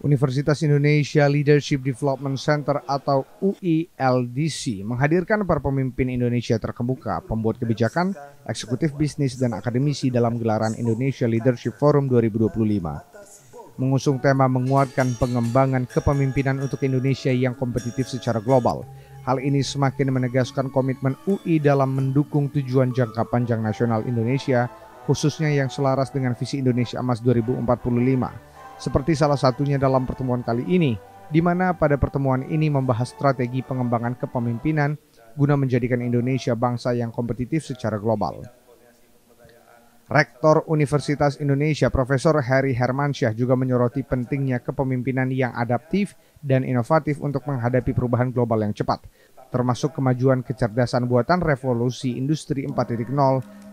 Universitas Indonesia Leadership Development Center atau UILDC menghadirkan para pemimpin Indonesia terkemuka, pembuat kebijakan, eksekutif bisnis, dan akademisi dalam gelaran Indonesia Leadership Forum 2025. Mengusung tema menguatkan pengembangan kepemimpinan untuk Indonesia yang kompetitif secara global. Hal ini semakin menegaskan komitmen UI dalam mendukung tujuan jangka panjang nasional Indonesia, khususnya yang selaras dengan visi Indonesia Emas 2045. Seperti salah satunya dalam pertemuan kali ini, di mana pada pertemuan ini membahas strategi pengembangan kepemimpinan guna menjadikan Indonesia bangsa yang kompetitif secara global. Rektor Universitas Indonesia Profesor Heri Hermansyah juga menyoroti pentingnya kepemimpinan yang adaptif dan inovatif untuk menghadapi perubahan global yang cepat, termasuk kemajuan kecerdasan buatan revolusi industri 4.0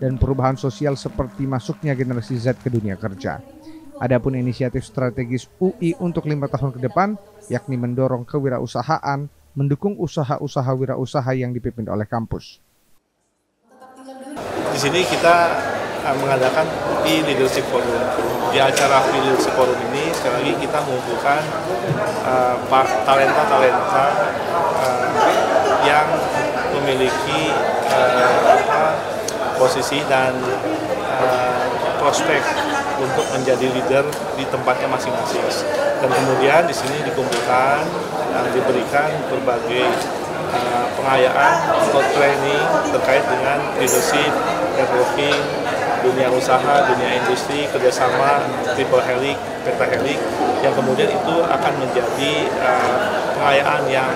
dan perubahan sosial seperti masuknya generasi Z ke dunia kerja. Adapun inisiatif strategis UI untuk 5 tahun ke depan, yakni mendorong kewirausahaan, mendukung usaha-usaha wirausaha yang dipimpin oleh kampus. Di sini kita mengadakan UI Leadership Forum. Di acara UI Leadership Forum ini, sekali lagi kita mengumpulkan talenta-talenta yang memiliki posisi dan prospek untuk menjadi leader di tempatnya masing-masing. Dan kemudian di sini dikumpulkan, diberikan berbagai pengayaan atau training terkait dengan leadership, networking, dunia usaha, dunia industri, kerjasama, triple helix, pentahelix, yang kemudian itu akan menjadi pengayaan yang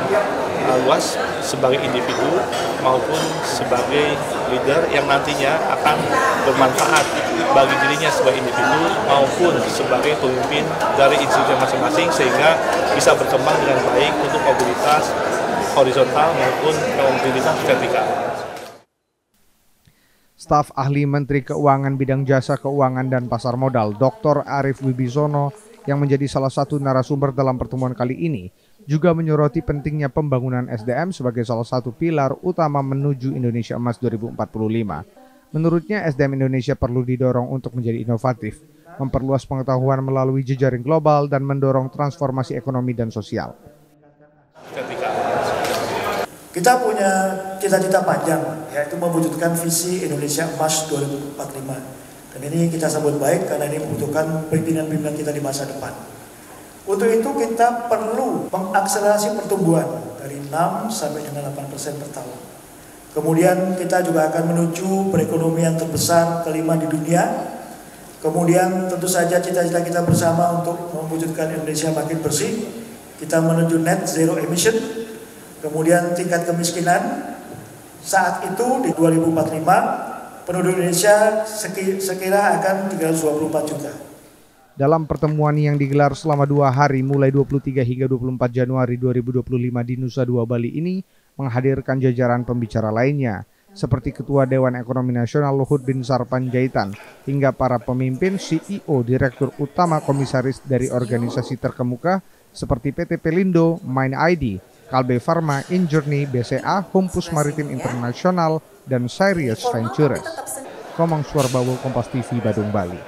luas sebagai individu maupun sebagai leader yang nantinya akan bermanfaat bagi dirinya sebagai individu maupun sebagai pemimpin dari institusi masing-masing sehingga bisa berkembang dengan baik untuk mobilitas horizontal maupun mobilitas vertikal. Staf ahli Menteri Keuangan bidang jasa keuangan dan pasar modal, Dr. Arief Wibisono, yang menjadi salah satu narasumber dalam pertemuan kali ini, juga menyoroti pentingnya pembangunan SDM sebagai salah satu pilar utama menuju Indonesia Emas 2045. Menurutnya, SDM Indonesia perlu didorong untuk menjadi inovatif, memperluas pengetahuan melalui jejaring global, dan mendorong transformasi ekonomi dan sosial. Kita punya cita-cita panjang, yaitu mewujudkan visi Indonesia Emas 2045. Dan ini kita sambut baik karena ini membutuhkan pimpinan-pimpinan kita di masa depan. Untuk itu kita perlu mengakselerasi pertumbuhan dari 6 sampai dengan 8% per tahun. Kemudian kita juga akan menuju perekonomian terbesar kelima di dunia. Kemudian tentu saja cita-cita kita bersama untuk mewujudkan Indonesia makin bersih. Kita menuju net zero emission. Kemudian tingkat kemiskinan saat itu di 2045 penduduk Indonesia sekira akan 324 juta. Dalam pertemuan yang digelar selama 2 hari mulai 23 hingga 24 Januari 2025 di Nusa Dua Bali ini menghadirkan jajaran pembicara lainnya seperti Ketua Dewan Ekonomi Nasional Luhut Binsar Panjaitan hingga para pemimpin, CEO, Direktur Utama, Komisaris dari organisasi terkemuka seperti PT Pelindo, MindID, Kalbe Pharma, Injourney, BCA, Humpus Maritim Internasional, dan Sirius Ventures. Komang Suarbawo, Kompas TV, Badung, Bali.